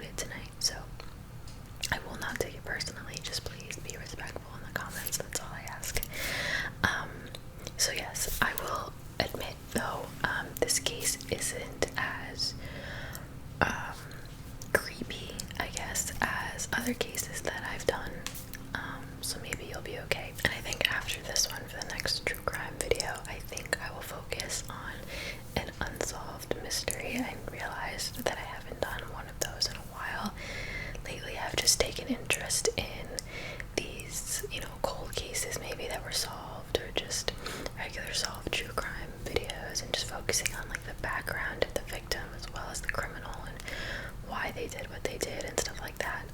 upload it tonight, so I will not take it personally. Just please be respectful in the comments. That's all I ask. So yes, I will admit though, this case isn't as creepy, I guess, as other cases that I've done. So maybe you'll be okay. And I think after this one, for the next true crime video, I think I will focus on an unsolved mystery. I realized that I haven't done one of those in a while. Lately, I've just taken interest in these, cold cases maybe that were solved, or just regular solved true crime videos, and just focusing on like the background of the victim as well as the criminal and why they did what they did and stuff like that.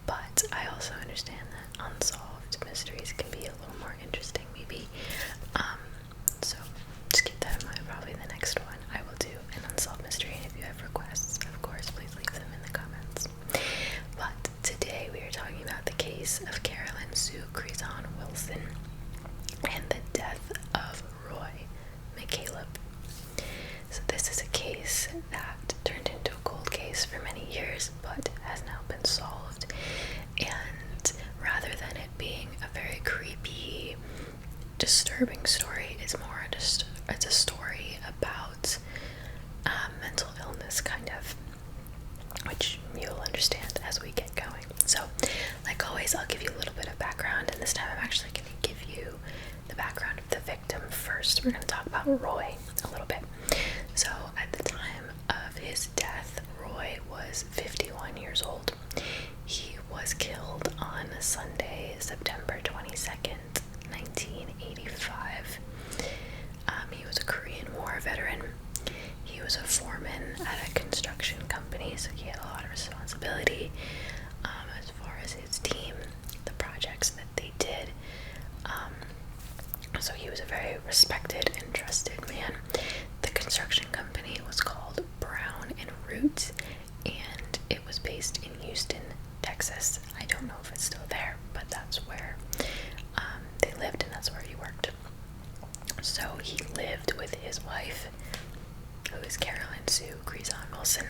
But I also understand that unsolved mysteries can be a little more interesting maybe. So just keep that in mind. Probably the next one I will do an unsolved mystery, and if you have requests, of course, please leave them in the comments. But today we are talking about the case of Carolyn Sue Krizan-Wilson and the death of Roy McCaleb. So this is a case that turned into a cold case for many years, but has now been solved. And rather than it being a very creepy, disturbing story, it's a story about mental illness, kind of, which you'll understand as we get going. So, like always, I'll give you a little bit of background, and this time I'm actually going to give you the background of the victim first. We're going to talk about Roy a little bit. So, at the time of his death, Roy was 51 years old. He was killed on Sunday, September 22nd, 1985. He was a Korean War veteran. He was a foreman at a construction company, so he had a lot of responsibility as far as his team, the projects that they did. So he was a very respected and trusted man. The construction company was called Brown and Root, and it was based in Houston, Texas. I don't know if it's still there, but that's where they lived, and that's where he worked. So he lived with his wife, who is Carolyn Sue Krizan-Wilson,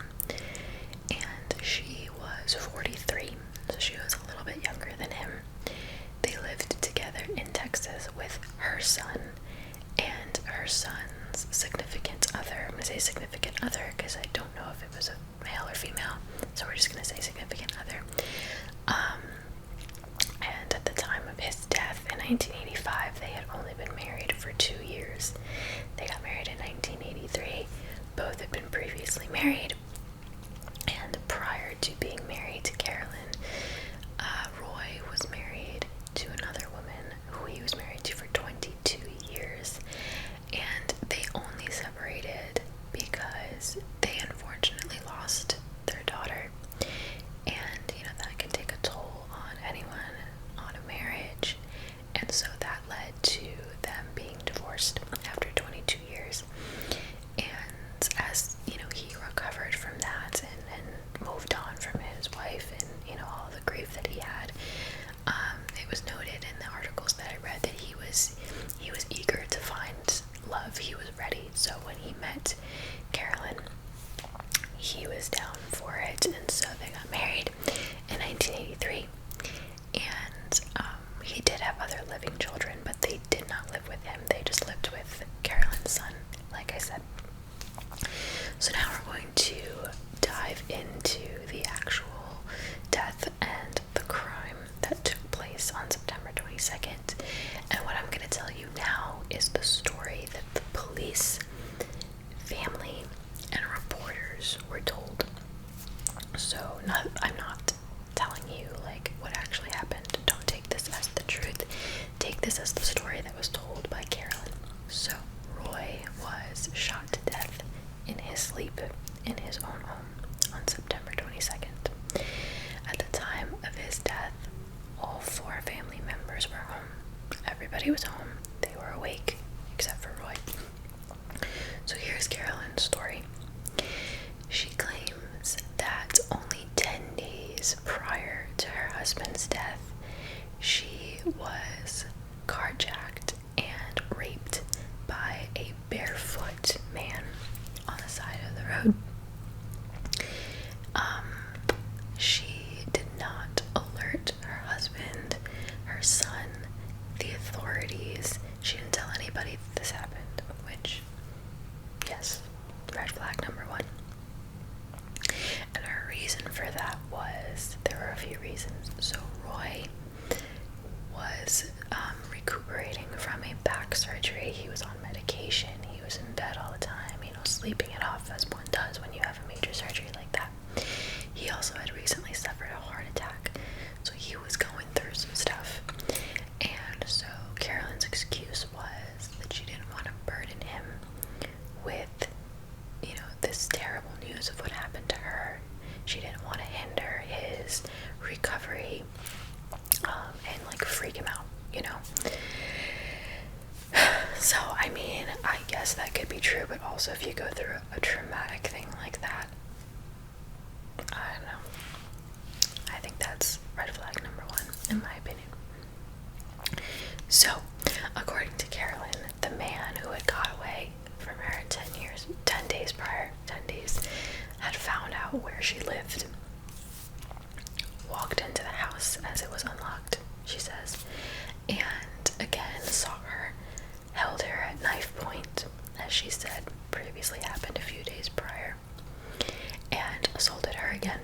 and she was 43, so she was a little bit younger than him. They lived together in Texas with her son and her son's significant other. I'm going to say significant other because I don't know if it was a male or female, so we're just going to say significant other. And at the time of his death in 1985, they had only been married for 2 years. They got married in 1983. Both had been previously married, and prior to being married to Carolyn, Roy was married to another woman who he was married to for 22 years, and they only separated because they unfortunately lost their daughter. And that can take a toll on anyone on a marriage, and so that led to them being divorced after 22 years. And as he recovered from that and moved on from his wife and all the grief that he had, it was noted in the articles that I read that he was eager to find love. He was ready. So when he met Carolyn, he was down for it, and so they got married in 1983. And he did have other living children, but they did not live with him. They just lived with Carolyn's son, like I said. So now we're going to dive into the actual death and the crime that took place on September 22nd. And what I'm going to tell you now is the story that the police, family, and reporters were told. So I'm not telling you like what actually happened. Don't take this as the truth. Take this as the story that was told by Carolyn. So Roy was shot to death in his sleep in his own home on September 22nd. At the time of his death, all 4 family members were home. Everybody was home. They were awake, except for Roy. So here's Carolyn's story. She claims that only 10 days prior to her husband's death, she was carjacked and raped by a barefoot man on the side of the road. yes, that could be true, but also if you go through a traumatic thing like that, I don't know. I think that's red flag number one, in my opinion. So, according to Carolyn, the man who had got away from her 10 days prior, 10 days, had found out where she lived, walked into the house as it was unlocked, she says, and again saw her, held her at knife point, as she said previously happened a few days prior, and assaulted her again.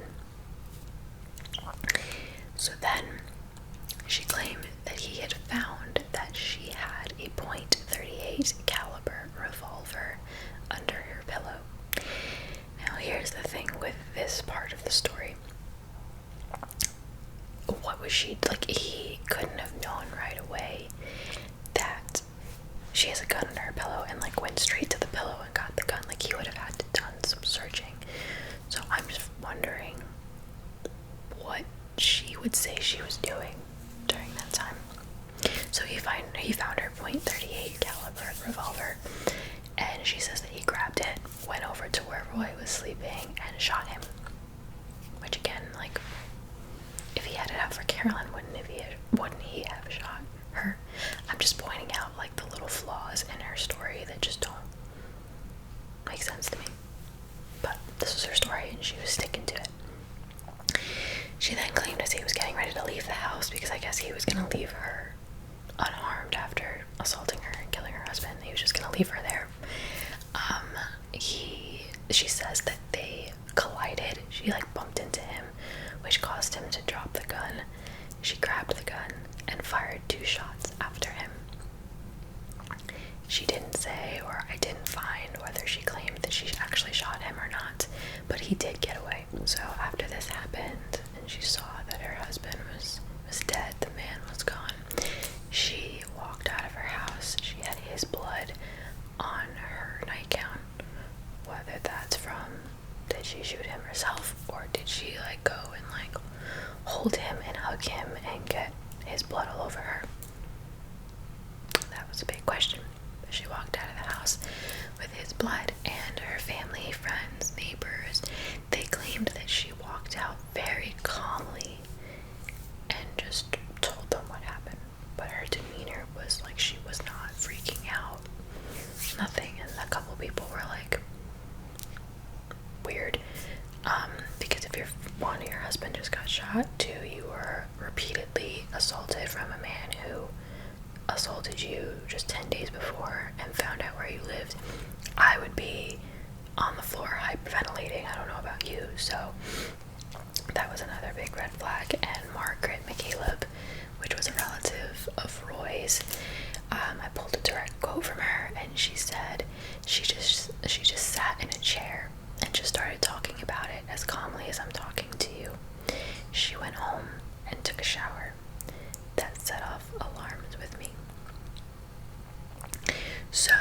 So then she claimed that he had found that she had a .38 caliber revolver under her pillow. Now here's the thing with this part of the story. What was she, like, he couldn't have known right away that she has a gun under her pillow and like went straight to the pillow and got the gun. Like, he would have had to done some searching. So I'm just wondering what she would say she was doing during that time. So he found her .38 caliber revolver, and she says that he grabbed it, went over to where Roy was sleeping, and shot him. Which again, like, if he had it out for Carolyn, wouldn't he have shot her? I'm just pointing out like the little flaws in her story that just don't make sense to me. But this was her story, and she was sticking to it. She then claimed as he was getting ready to leave the house, because I guess he was going to leave her unharmed after assaulting her and killing her husband. He was just going to leave her there. She says that they collided. She like bumped into him, which caused him to drop the gun. She grabbed the gun and fired 2 shots after him. She didn't say, or I didn't find whether she claimed that she actually shot him or not, but he did get away. So after this happened and she saw that her husband was dead, the man was gone, she walked out of her house. She had his blood on her nightgown. Whether that's from, did she shoot him herself, or did she like go and like hold him and hug him and get his blood all over her? That was a big question. But she walked out of the house with his blood, and her family, friends, neighbors, they claimed that she walked out very calmly and just told them what happened. But her demeanor was like she was not freaking out. Nothing. And a couple people were like, weird. Because if your husband just got shot, 2, you were repeatedly assaulted from a man who assaulted you just 10 days before and found out where you lived, I would be on the floor hyperventilating. I don't know about you. So that was another big red flag. And Margaret McCaleb, which was a relative of Roy's, I pulled a direct quote from her, and she said she just sat in a chair and just started talking about it as calmly as I'm talking to you. She went home and took a shower. That set off alarms with me. So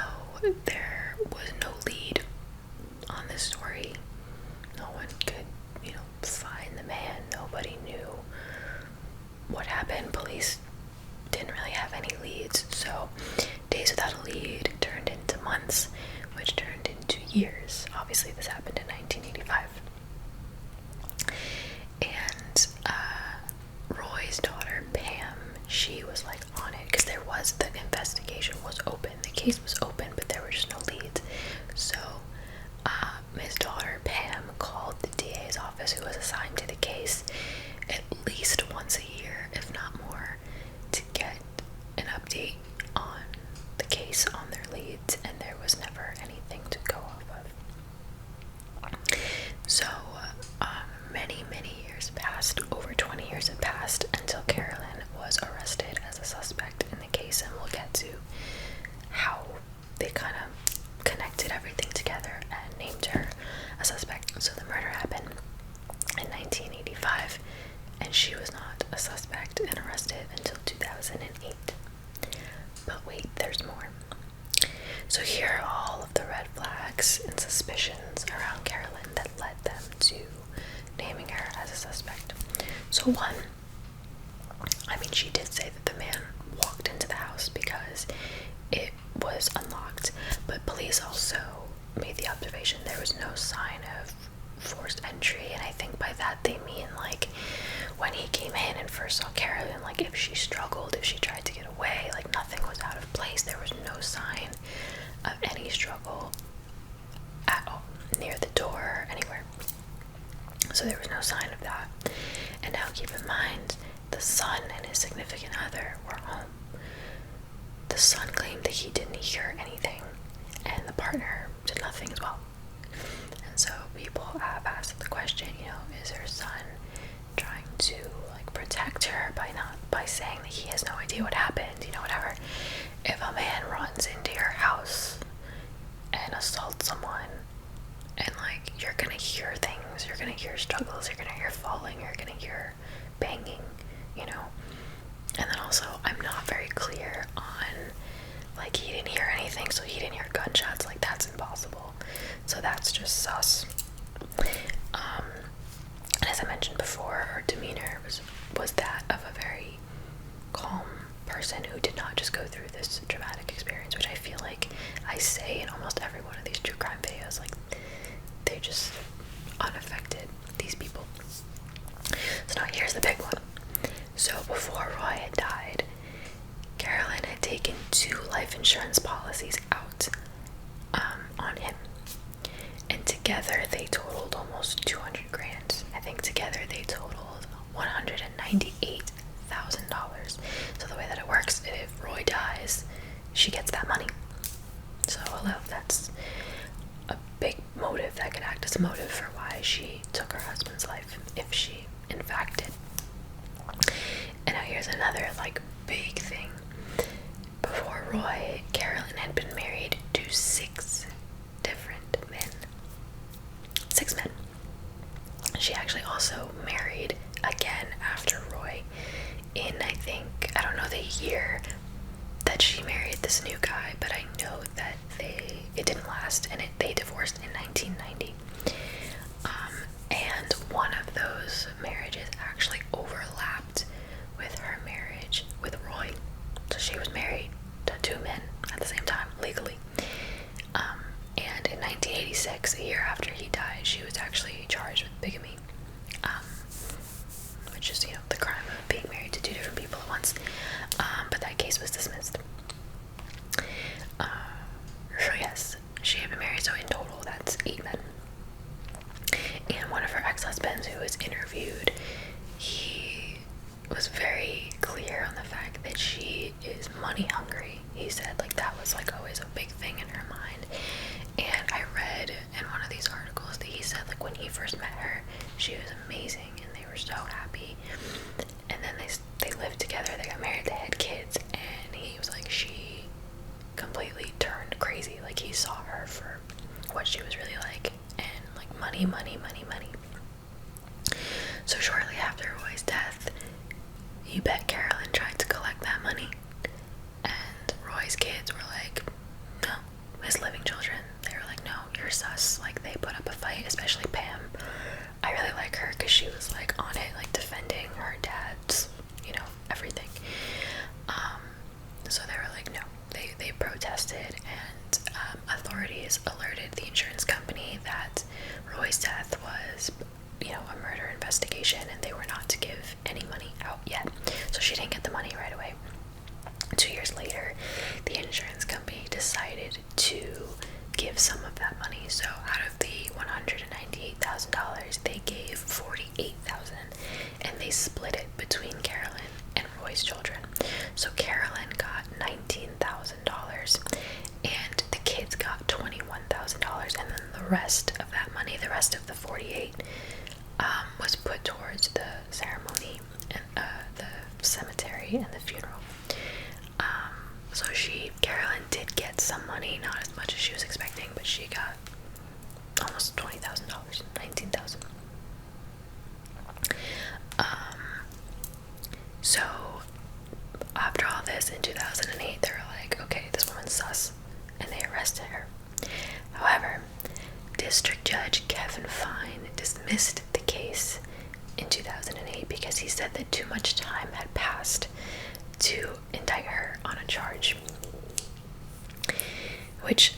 there was no lead on this story. No one could, find the man. Nobody knew what happened. Police didn't really have any leads. So days without a lead turned into months, which turned into years. Obviously this happened in 1985. And Roy's daughter Pam, she was like on it, because the investigation was open, the case was open, but there were just no leads. So his daughter Pam called the DA's office, who was assigned to the case, at least once a year, if not more, to get an update on the case, on their leads, and there was never anything to go off of. So many years passed. Over 20 years had passed until Carolyn was arrested as a suspect in the case, and we'll get to how they kind of connected everything together and named her a suspect. So the murder happened in 1985, and she was not a suspect and arrested until 2008. But wait, there's more. So here are all of the red flags and suspicions around Carolyn that led them to naming her as a suspect. So one, she did say that the man walked into the house because it was unlocked, but police also made the observation there was no sign of forced entry, and I think by that they mean like when he came in and first saw Carolyn, like if she struggled, if she tried to get away, like nothing was out of place. There was no sign of any struggle at all near the door, anywhere. So there was no sign of that. And now keep in mind, the son and his significant other were home. The son claimed that he didn't hear anything, and the partner did nothing as well. And so people have asked the question, is her son trying to like protect her by saying that he has no idea what happened, whatever. If a man runs into your house and assaults someone, and like you're gonna hear things, you're gonna hear struggles, you're gonna hear falling, you're gonna hear banging, and then also I'm not very clear on like he didn't hear anything, so he didn't hear gunshots. Like that's impossible, so that's just sus. And as I mentioned before, her demeanor was that of a very calm person who did not just go through this dramatic experience, which I feel like I say in almost every one of these true crime videos. Like they're just unaffected, these people. So now here's the big one. So before Roy had died, Carolyn had taken 2 life insurance policies out on him, and together they totaled almost 200 grand. I think together they totaled $198,000. So the way that it works, if Roy dies, she gets that money. So hello, that's a big motive that could act as a motive for why she took her husband's life, if she in fact did. And now here's another like big thing. Before Roy, Carolyn had been married to 6 different men. 6 men. She actually also married again after Roy in, I don't know the year that she married this new guy, but I know that it didn't last, and they divorced in 1990. And one of those marriages actually overlapped with her marriage with Roy. So she was married to 2 men at the same time, legally. And in 1986, a year after he died, she was actually charged with bigamy, which is, the crime of being married to 2 different people at once. But that case was dismissed. So yes, she had been married, so in total, that's 8 men. And one of her ex-husbands who was interviewed, he was very clear on the fact that she is money hungry. He said like that was like always a big thing in her mind. And I read in one of these articles that he said like when he first met her, she was amazing and they were so happy. And then they lived together, they got married, they had kids, and he was like, she completely turned crazy. Like he saw her for what she was really like, and like money. So shortly after Roy's death, you bet Carolyn tried to collect that money, and Roy's kids were like, no, his living children, they were like, no, you're sus. Like they put up a fight, especially Pam. I really like her because she was like on it, like defending her dad's, everything. So they were like, no, they protested, and authorities alerted the insurance company that Roy's death was, a murder investigation, and they were not to give any money out yet. So she didn't get the money right away. 2 years later, the insurance company decided to give some of that money. So out of the $198,000, they gave $48,000, and they split it between Carolyn and Roy's children. So Carolyn got $19,000, and the kids got $21,000, and then the rest of that money, the rest of the 48, was put towards the ceremony and the cemetery and the funeral. So Carolyn did get some money, not as much as she was expecting, but she got almost $20,000, $19,000. So after all this, in 2008, they were like, okay, this woman's sus, and they arrested her. However, District Judge Kevin Fine dismissed the case in 2008 because he said that too much time had passed to indict her on a charge. which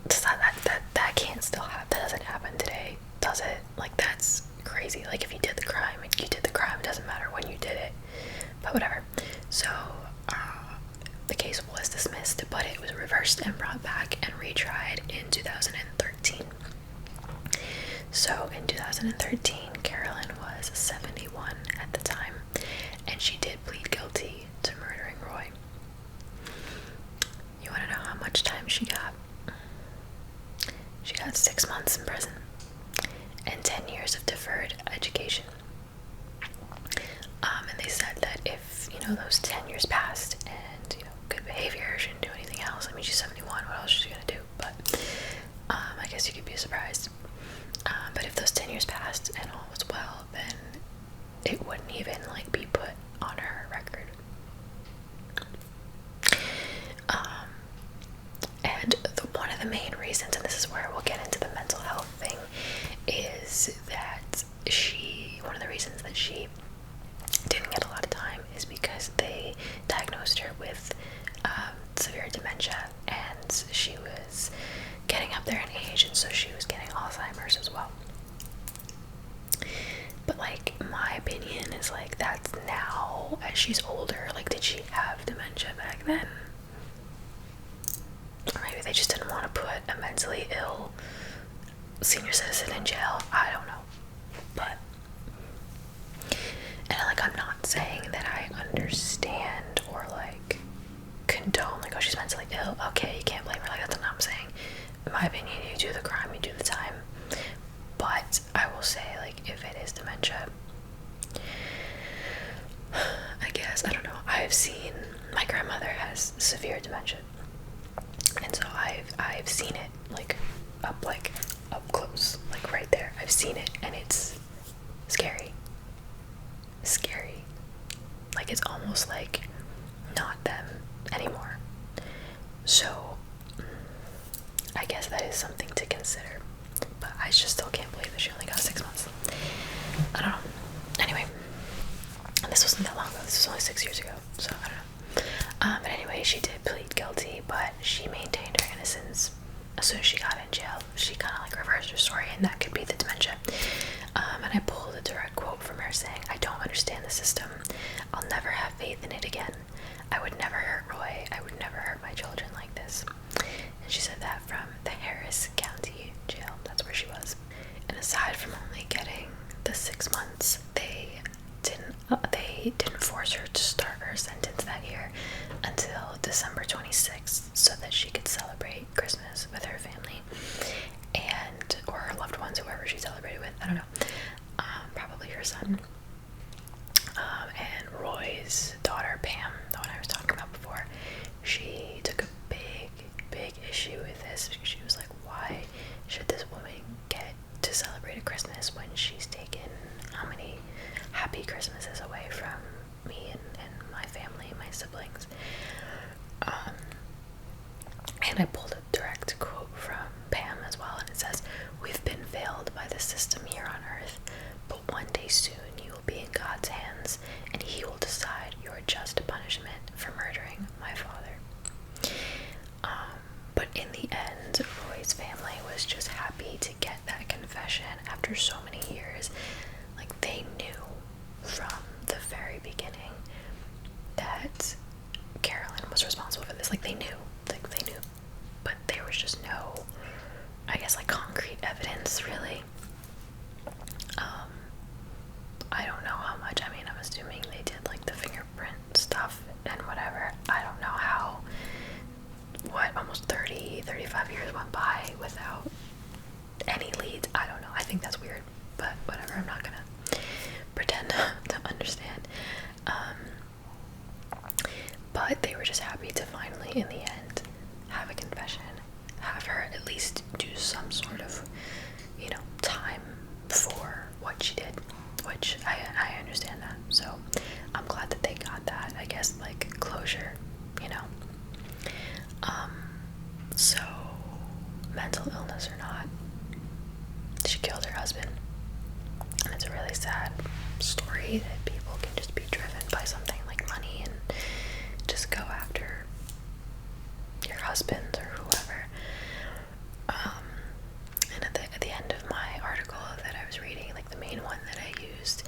that can't still happen. That doesn't happen today, does it? Like, that's crazy. Like, if you did the crime, you did the crime. It doesn't matter when you did it, but whatever. So the case was dismissed, but it was reversed and brought back and retried in 2013. So in 2013, Carolyn was 71 at the time, and she did plead guilty to murdering Roy. You want to know how much time she got? She got 6 months in prison and 10 years of deferred education. And they said that if, those 10 years passed and, good behavior, she didn't do anything else. I mean, she's 71, what else is she gonna do? But I guess you could be surprised. But if those 10 years passed and all was well, then it wouldn't even, be put on her record. And one of the main reasons, and this is where we'll get into the mental health thing, is that one of the reasons that she didn't get a lot of time is because they diagnosed her with severe dementia, and she was getting up there in age, and so she was getting Alzheimer's as well. But my opinion is that's now as she's older. Did she have dementia back then? Or maybe they just didn't want to put a mentally ill senior citizen in jail. I don't know. But, and I'm not saying that I understand or condone, oh, she's mentally ill. Okay, you can't blame her. That's what I'm saying. In my opinion, you do the crime, you do the time. But I will say, if it is dementia, I guess, I don't know. I've seen, my grandmother has severe dementia. And so I've seen it up close, right there. I've seen it, and it's scary. It's almost not them anymore. So I guess that is something to consider. But I just still can't believe that she only got 6 months. I don't know. Anyway, this wasn't that long ago. This was only 6 years ago, so I don't know. But anyway, she did plead guilty, but she maintained her innocence. As soon as she got in jail, she kind of reversed her story, and that could be the dementia. And I pulled a direct quote from her saying, "I don't understand the system. I'll never have faith in it again. I would never hurt Roy. I would never hurt my children like this." And she said that from the Harris County Jail. That's where she was. And aside from only getting the 6 months, they didn't force her to start her sentence that year until December 26th, so that she could celebrate Christmas with her family or her loved ones, whoever she celebrated with. I don't know. Probably her son. And Roy's daughter, Pam, the one I was talking about before, she took a big issue with this, because she was like, why should this woman get to celebrate a Christmas when she's taken how many happy Christmases away from me and my family, my siblings? And I pulled a direct quote from Pam as well, and it says, "We've been failed by the system here on earth, but one day soon you will be in God's hands, and he will decide your just punishment for murdering my father." But in the end, Roy's family was just happy to get that confession after so many years. They knew from the very beginning that Carolyn was responsible for this. They knew. They knew. But there was just no, I guess, concrete evidence, really. I don't know how much. I mean, I'm assuming they did, the fingerprint stuff and whatever. I don't know how, almost 35 years went by without any leads. I don't know. I think that's weird, but whatever. I'm not gonna pretend to understand. But they were just happy to finally, in the end, have a confession, have her at least do some sort of, time for what she did, which I understand that. So I'm glad that they got that, I guess, closure, So mental illness or not, she killed her husband. And it's a really sad story that people can just be driven by something like money and just go after your husband or whoever. used